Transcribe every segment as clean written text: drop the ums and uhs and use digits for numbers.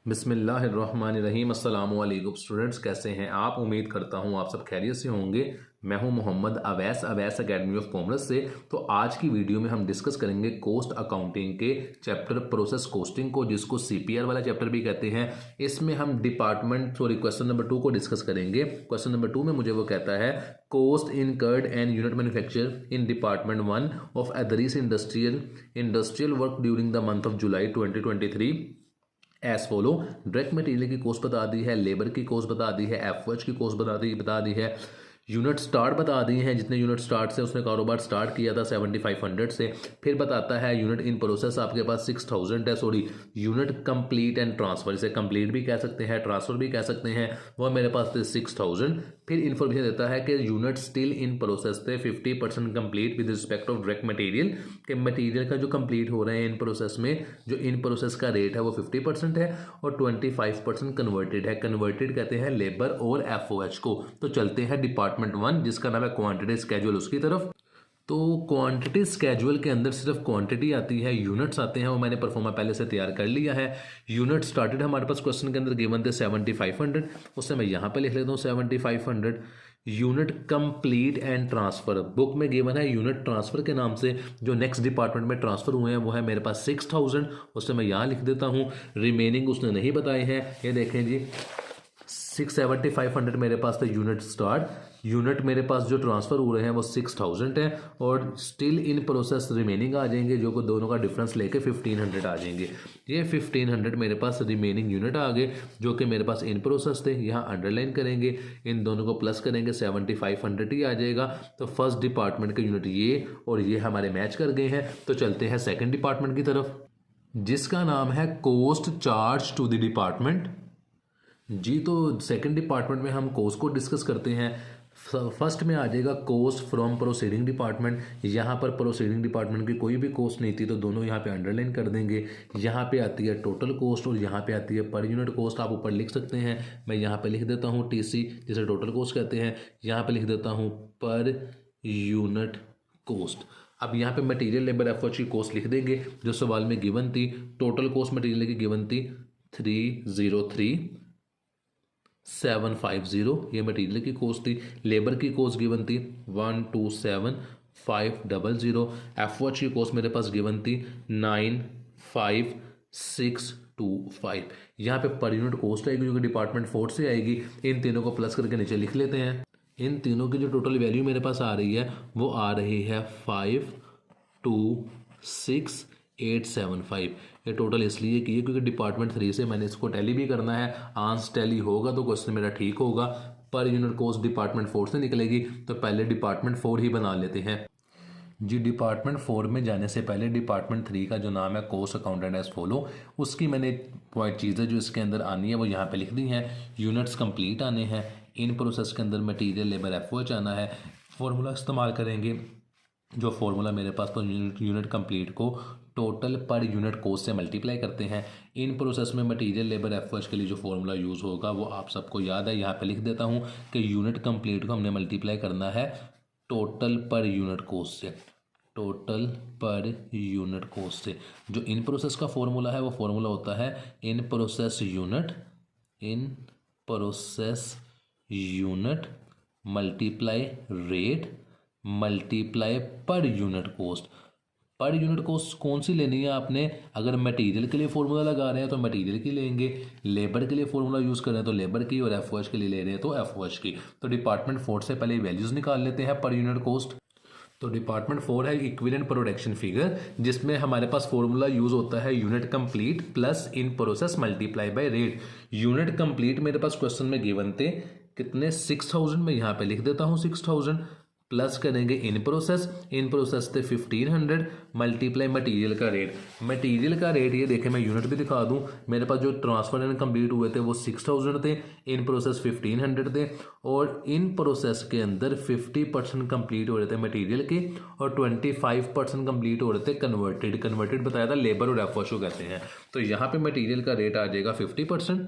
बिस्मिल्लाहिर्रहमानिर्रहीम। अस्सलाम वालेकुम स्टूडेंट्स, कैसे हैं आप? उम्मीद करता हूं आप सब खैरियत से होंगे। मैं हूं Mohammad Awais academy of commerce से। तो आज की वीडियो में हम डिस्कस करेंगे कोस्ट अकाउंटिंग के चैप्टर प्रोसेस कोस्टिंग को, जिसको सीपीआर वाला चैप्टर भी कहते हैं। इसमें हम क्वेश्चन नंबर 2 को डिस्कस करेंगे। क्वेश्चन नंबर 2 में मुझे वो कहता है cost incurred and unit manufacture in department 1 of Edris industrial work during the month of July 2023 as follow. Direct material की कॉस्ट बता दी है, लेबर की कॉस्ट बता दी है, एफओएच की कॉस्ट बता दी है, यूनिट स्टार्ट बता दिए हैं, जितने यूनिट स्टार्ट से उसने कारोबार स्टार्ट किया था 7500 से। फिर बताता है यूनिट इन प्रोसेस आपके पास 6000 है, sorry unit complete and transfer, इसे कंप्लीट भी कह सकते हैं, ट्रांसफर भी कह सकते हैं, वो मेरे पास थे 6000। फिर इन्फॉर्मेशन देता है कि यूनिट स्टिल इन प्रोसेस थे 50% complete with respect of direct material, के मटेरियल का जो कंप्लीट हो रहे हैं इन प्रोसेस में, जो इन प्रोसेस का रेट है वो 50% है और 25% कन्वर्टेड है। कन्वर्टेड कहते हैं लेबर और एफओएच को। तो चलते हैं डिपार्टमेंट 1 जिसका नाम है क्वांटिटी स्केड्यूल, उसकी तरफ। तो क्वांटिटी स्केड्यूल के अंदर सिर्फ क्वांटिटी आती है, यूनिट्स आते हैं, वो मैंने परफॉर्मा पहले से तैयार कर लिया है। यूनिट स्टार्टेड हमारे पास क्वेश्चन के अंदर गिवन थे 7500, उससे मैं यहाँ पे लिख लेता हूँ 7500। Unit complete and transfer book में गिवन है यूनिट ट्रांसफर के नाम से, जो नेक्स्ट डिपार्टमेंट में ट्रांसफर हुए हैं वो है मेरे पास 6000, उससे मैं यहाँ लिख देता हूँ। रिमेनिंग उसने नहीं बताए हैं, ये देखें जी 7500 मेरे पास थे यूनिट स्टार्ट, यूनिट मेरे पास जो ट्रांसफ़र हो रहे हैं वो 6000 है और स्टिल इन प्रोसेस रिमेनिंग आ जाएंगे, जो को दोनों का डिफरेंस लेके 1500 आ जाएंगे। ये 1500 मेरे पास रिमेनिंग यूनिट आ गए जो कि मेरे पास इन प्रोसेस थे, यहाँ अंडरलाइन करेंगे, इन दोनों को प्लस करेंगे 7500 ही आ जाएगा। तो फर्स्ट डिपार्टमेंट के यूनिट ये और ये हमारे मैच कर गए हैं। तो चलते हैं सेकेंड डिपार्टमेंट की तरफ, जिसका नाम है cost charge to the department. जी, तो सेकंड डिपार्टमेंट में हम कोस्ट को डिस्कस करते हैं। फर्स्ट में आ जाएगा कोस्ट फ्रॉम प्रोसीडिंग डिपार्टमेंट। यहाँ पर प्रोसीडिंग डिपार्टमेंट की कोई भी कोस्ट नहीं थी, तो दोनों यहाँ पे अंडरलाइन कर देंगे। यहाँ पे आती है टोटल कोस्ट और यहाँ पे आती है पर यूनिट कोस्ट, आप ऊपर लिख सकते हैं। मैं यहाँ पे लिख देता हूँ टीसी, जिसे टोटल कोस्ट कहते हैं, यहाँ पे लिख देता हूँ पर यूनिट कोस्ट। अब यहाँ पे मटेरियल लेबर एफओएच की कोस्ट लिख देंगे जो सवाल में गिवन थी। टोटल कोस्ट मटेरियल की गिवन थी 303750, ये मटेरियल की कोस्ट थी। लेबर की कोस्ट गिवन थी 127500। एफओएच की कोस्ट मेरे पास गिवन थी 95625। यहाँ पे पर यूनिट कोस्ट आएगी जो कि डिपार्टमेंट 4 से आएगी। इन तीनों को प्लस करके नीचे लिख लेते हैं। इन तीनों की जो टोटल वैल्यू मेरे पास आ रही है वो आ रही है 526875। ये टोटल इसलिए की है क्योंकि डिपार्टमेंट 3 से मैंने इसको टैली भी करना है। आंस टैली होगा तो क्वेश्चन मेरा ठीक होगा। पर यूनिट कोस्ट डिपार्टमेंट 4 से निकलेगी, तो पहले डिपार्टमेंट 4 ही बना लेते हैं। जी, डिपार्टमेंट 4 में जाने से पहले डिपार्टमेंट 3 का जो नाम है कोस्ट अकाउंटेंट एज फॉलो, उसकी मैंने पॉइंट चीज़ें जो इसके अंदर आनी है वो यहाँ पे लिख दी हैं। यूनिट्स कंप्लीट आने हैं, इन प्रोसेस के अंदर मटेरियल लेबर एफओएच आना है। फॉर्मूला इस्तेमाल करेंगे, जो फॉर्मूला मेरे पास तो यूनिट कंप्लीट को टोटल पर यूनिट कोस्ट से मल्टीप्लाई करते हैं। इन प्रोसेस में मटेरियल लेबर एफओएच के लिए जो फॉर्मूला यूज़ होगा वो आप सबको याद है, यहाँ पे लिख देता हूँ कि यूनिट कंप्लीट को हमने मल्टीप्लाई करना है टोटल पर यूनिट कोस्ट से, टोटल पर यूनिट कोस्ट से। जो इन प्रोसेस का फॉर्मूला है वो फॉर्मूला होता है in process unit multiply rate multiply per unit cost. Per unit cost कौन सी लेनी है आपने? अगर मटेरियल के लिए फॉर्मूला लगा रहे हैं तो मटेरियल की लेंगे, लेबर के लिए फॉर्मूला यूज़ कर रहे हैं तो लेबर की, और एफओएच के लिए ले रहे हैं तो एफओएच की। तो डिपार्टमेंट 4 से पहले वैल्यूज़ निकाल लेते हैं पर यूनिट कोस्ट। तो डिपार्टमेंट 4 है इक्विवेलेंट प्रोडक्शन फिगर, जिसमें हमारे पास फॉर्मूला यूज़ होता है unit complete plus in process multiply by rate. Unit complete मेरे पास क्वेश्चन में गिवन थे कितने, 6000, में यहाँ पे लिख देता हूँ 6000, प्लस करेंगे इन प्रोसेस थे 1500 मल्टीप्लाई मटेरियल का रेट। मटेरियल का रेट ये देखें, मैं यूनिट भी दिखा दूं, मेरे पास जो ट्रांसफर एंड कंप्लीट हुए थे वो 6000 थे, इन प्रोसेस 1500 थे, और इन प्रोसेस के अंदर 50% कंप्लीट हो रहे थे मटेरियल के और 25% कंप्लीट हो रहे थे कन्वर्टेड बताया था लेबर और एफओएच को कहते हैं। तो यहाँ पे मटेरियल का रेट आ जाएगा 50%,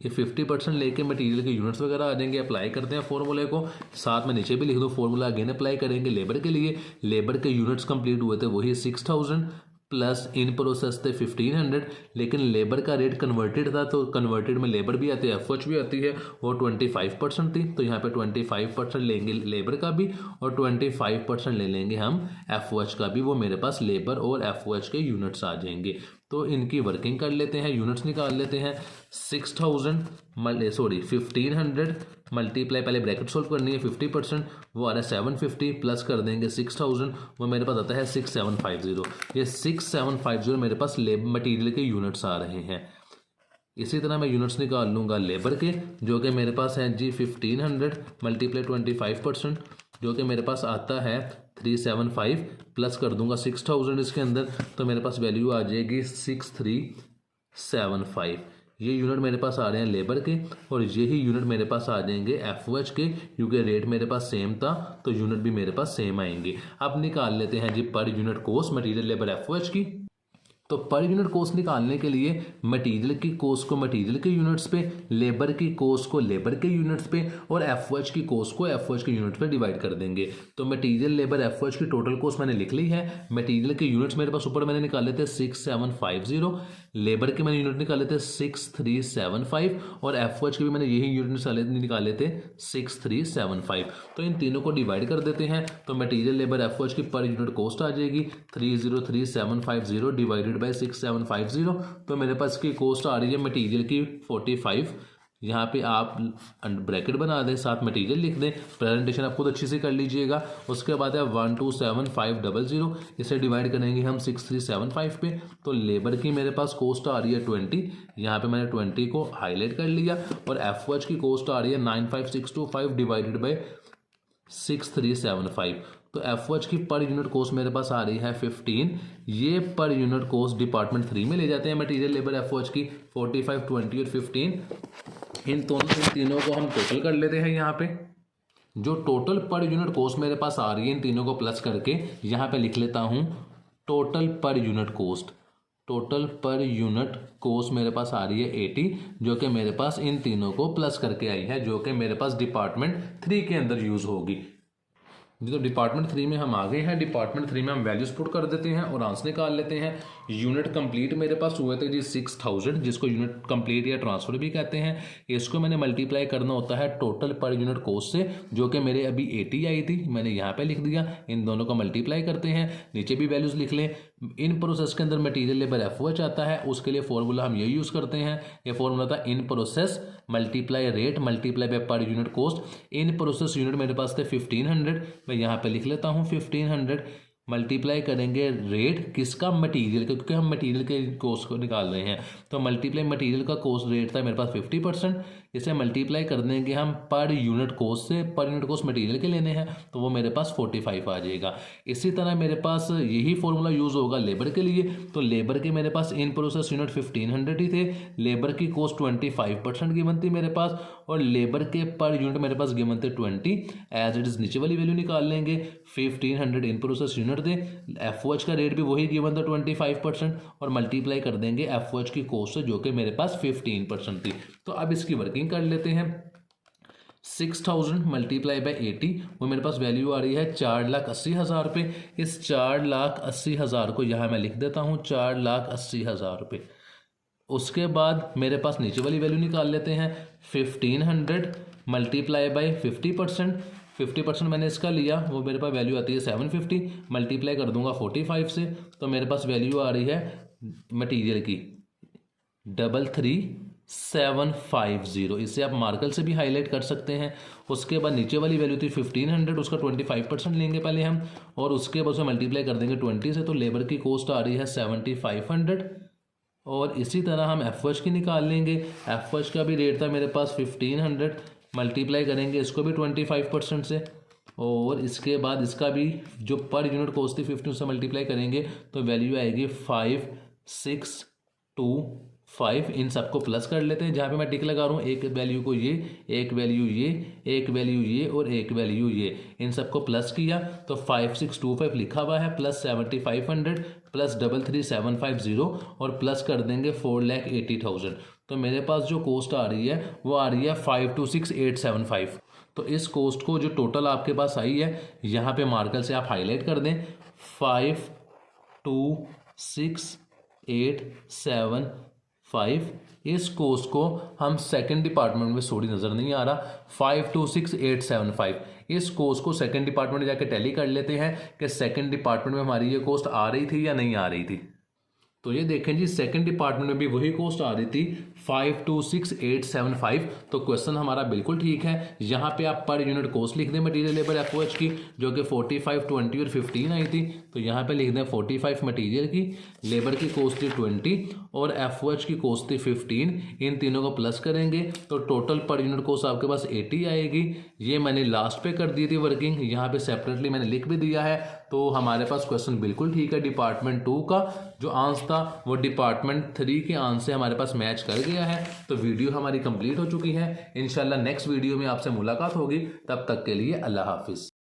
ये 50% लेके मटेरियल के यूनिट्स वगैरह आ जाएंगे। अप्लाई करते हैं फॉर्मूले को, साथ में नीचे भी लिख दो फॉर्मूला, अगेन अप्लाई करेंगे लेबर के लिए। लेबर के यूनिट्स कंप्लीट हुए थे वही 6000 प्लस इन प्रोसेस थे 1500, लेकिन लेबर का रेट कन्वर्टेड था तो कन्वर्टेड में लेबर भी आती है, एफ भी आती है, वो 25% थी। तो यहाँ पे 25% लेंगे लेबर का भी और 25% ले लेंगे हम एफ का भी, वो मेरे पास लेबर और एफ के यूनिट्स आ जाएंगे। तो इनकी वर्किंग कर लेते हैं, यूनिट्स निकाल लेते हैं। 1500 मल्टीप्लाई, पहले ब्रैकेट सोल्व करनी है, 50% वो आ रहा है 750, प्लस कर देंगे 6000, वो मेरे पास आता है 6750। ये 6750 मेरे पास मटीरियल के यूनिट्स आ रहे हैं। इसी तरह मैं यूनिट्स निकाल लूँगा लेबर के, जो कि मेरे पास हैं जी 1500 मल्टीप्लाई 25%, जो कि मेरे पास आता है 375, प्लस कर दूंगा 6000 इसके अंदर, तो मेरे पास वैल्यू आ जाएगी 6375। ये यूनिट मेरे पास आ रहे हैं लेबर के, और यही यूनिट मेरे पास आ जाएंगे एफ के, क्योंकि रेट मेरे पास सेम था तो यूनिट भी मेरे पास सेम आएंगे। अब निकाल लेते हैं जी per unit cost material labour F की। तो पर यूनिट कॉस्ट निकालने के लिए मटेरियल की कॉस्ट को मटेरियल के यूनिट्स पे, लेबर की कॉस्ट को लेबर के यूनिट्स पे, और एफ की कॉस्ट को एफ के यूनिट्स पे डिवाइड कर देंगे। तो मटेरियल लेबर एफ की टोटल कॉस्ट मैंने लिख ली है। मटेरियल के यूनिट्स मेरे पास ऊपर मैंने निकाले थे 6750, लेबर के मैंने यूनिट निकाले थे 6375, और एफ के भी मैंने यही यूनिट निकाले थे 6375। तो इन तीनों को डिवाइड कर देते हैं, तो मटेरियल लेबर एफ की पर यूनिट कॉस्ट आ जाएगी 303750 डिवाइडेड बाय 6750। तो मेरे पास की कॉस्ट आ रही है मटेरियल की 45। यहाँ पे आप ब्रैकेट बना दें, साथ मटेरियल लिख दें, प्रेजेंटेशन आप खुद अच्छी से कर लीजिएगा। उसके बाद है 127500, इसे डिवाइड करेंगे हम 6375 पे, तो लेबर की मेरे पास कॉस्ट आ रही है 20, यहाँ पे मैंने 20 को हाईलाइट कर लिया, और एफ की कॉस्ट आ रही है 95625 डिवाइडेड बाई 6375। तो एफ की पर यूनिट कॉस्ट मेरे पास आ रही है 15। ये पर यूनिट कॉस्ट डिपार्टमेंट 3 में ले जाते हैं मटेरियल लेबर एफ की 45, 20 और 15। इन तीनों को हम टोटल कर लेते हैं। यहाँ पे जो टोटल पर यूनिट कॉस्ट मेरे पास आ रही है, इन तीनों को प्लस करके यहाँ पे लिख लेता हूँ टोटल पर यूनिट कॉस्ट। टोटल पर यूनिट कॉस्ट मेरे पास आ रही है 80, जो कि मेरे पास इन तीनों को प्लस करके आई है, जो कि मेरे पास डिपार्टमेंट 3 के अंदर यूज होगी। जी, तो डिपार्टमेंट 3 में हम आ गए हैं। डिपार्टमेंट 3 में हम वैल्यूज पुट कर देते हैं और आंसर निकाल लेते हैं। यूनिट कंप्लीट मेरे पास हुए थे जी 6000, जिसको यूनिट कंप्लीट या ट्रांसफर भी कहते हैं। इसको मैंने मल्टीप्लाई करना होता है टोटल पर यूनिट कॉस्ट से, जो कि मेरे अभी 80 आई थी, मैंने यहाँ पे लिख दिया। इन दोनों को मल्टीप्लाई करते हैं, नीचे भी वैल्यूज लिख लें। इन प्रोसेस के अंदर मटीरियल लेबर एफ आता है, उसके लिए फॉर्मूला हम ये यूज़ करते हैं। ये फॉर्मूला था in process multiply rate multiply by पर यूनिट कॉस्ट। इन प्रोसेस यूनिट मेरे पास थे 1500, मैं यहाँ पे लिख लेता हूँ 1500 मल्टीप्लाई करेंगे रेट किसका, मटेरियल का, क्योंकि हम मटेरियल के कॉस्ट को निकाल रहे हैं। तो मल्टीप्लाई मटेरियल का कॉस्ट रेट था मेरे पास 50%, इसे मल्टीप्लाई कर देंगे हम पर यूनिट कॉस्ट से। पर यूनिट कॉस्ट मटेरियल के लेने हैं, तो वो मेरे पास 45 आ जाएगा। इसी तरह मेरे पास यही फॉर्मूला यूज़ होगा लेबर के लिए। तो लेबर के मेरे पास इन प्रोसेस यूनिट 1500 ही थे, लेबर की कॉस्ट 25% गिवन थी मेरे पास, और लेबर के पर यूनिट मेरे पास गिवन थे 20। एज इट इज़ नीचे वाली वैल्यू निकाल लेंगे। 1500 इन प्रोसेस यूनिट थे, एफ का रेट भी वही गिवन था 25%, और मल्टीप्लाई कर देंगे एफ की कॉस्ट से, जो कि मेरे पास 15% थी। तो अब इसकी वर्किंग कर लेते हैं। 6000 मल्टीप्लाई बाई 80, वो मेरे पास वैल्यू आ रही है 4,80,000 रुपये। इस 4,80,000 को यहाँ मैं लिख देता हूँ 4,80,000 रुपये। उसके बाद मेरे पास नीचे वाली वैल्यू निकाल लेते हैं। 1500 मल्टीप्लाई बाई 50%, 50% मैंने इसका लिया, वो मेरे पास वैल्यू आती है 750, मल्टीप्लाई कर दूंगा 45 से, तो मेरे पास वैल्यू आ रही है मटेरियल की 33,750। इसे आप मार्कर से भी हाईलाइट कर सकते हैं। उसके बाद नीचे वाली वैल्यू थी 1500, उसका 25% लेंगे पहले हम, और उसके बाद उसे मल्टीप्लाई कर देंगे 20 से, तो लेबर की कॉस्ट आ रही है 7500। और इसी तरह हम एफ की निकाल लेंगे। एफ का भी रेट था मेरे पास 1500, मल्टीप्लाई करेंगे इसको भी 25% से, और इसके बाद इसका भी जो पर यूनिट कॉस्ट थी 15 से मल्टीप्लाई करेंगे, तो वैल्यू आएगी 5625। इन सबको प्लस कर लेते हैं, जहाँ पे मैं टिक लगा रहा हूँ, एक वैल्यू को ये, एक वैल्यू ये, एक वैल्यू ये और एक वैल्यू ये, इन सबको प्लस किया तो 5625 लिखा हुआ है, प्लस 7500 प्लस 33,750 और प्लस कर देंगे 4,80,000। तो मेरे पास जो कॉस्ट आ रही है वो आ रही है 526,875। तो इस कॉस्ट को जो टोटल आपके पास आई है, यहाँ पे मार्कर से आप हाईलाइट कर दें 526,875 5 इस कोस्ट को हम सेकंड डिपार्टमेंट में, सॉरी नज़र नहीं आ रहा, 526875 इस कोस्ट को सेकंड डिपार्टमेंट जाके टैली कर लेते हैं कि सेकंड डिपार्टमेंट में हमारी ये कोस्ट आ रही थी या नहीं आ रही थी। तो ये देखें जी, सेकंड डिपार्टमेंट में भी वही कोस्ट आ रही थी 526875। तो क्वेश्चन हमारा बिल्कुल ठीक है। यहाँ पे आप पर यूनिट कॉस्ट लिख दें मटेरियल लेबर एफओएच की, जो कि 45, 20 और 15 आई थी। तो यहाँ पे लिख दें 45 मटेरियल की, लेबर की कॉस्ट थी 20 और एफओएच की कॉस्ट थी 15। इन तीनों को प्लस करेंगे तो टोटल पर यूनिट कॉस्ट आपके पास 80 आएगी। ये मैंने लास्ट पे कर दी थी वर्किंग, यहाँ पे सेपरेटली मैंने लिख भी दिया है। तो हमारे पास क्वेश्चन बिल्कुल ठीक है। डिपार्टमेंट 2 का जो आंसर था वो डिपार्टमेंट 3 के आंसर से हमारे पास मैच कर गया है। तो वीडियो हमारी कंप्लीट हो चुकी है। इंशाल्लाह नेक्स्ट वीडियो में आपसे मुलाकात होगी। तब तक के लिए अल्लाह हाफिज़।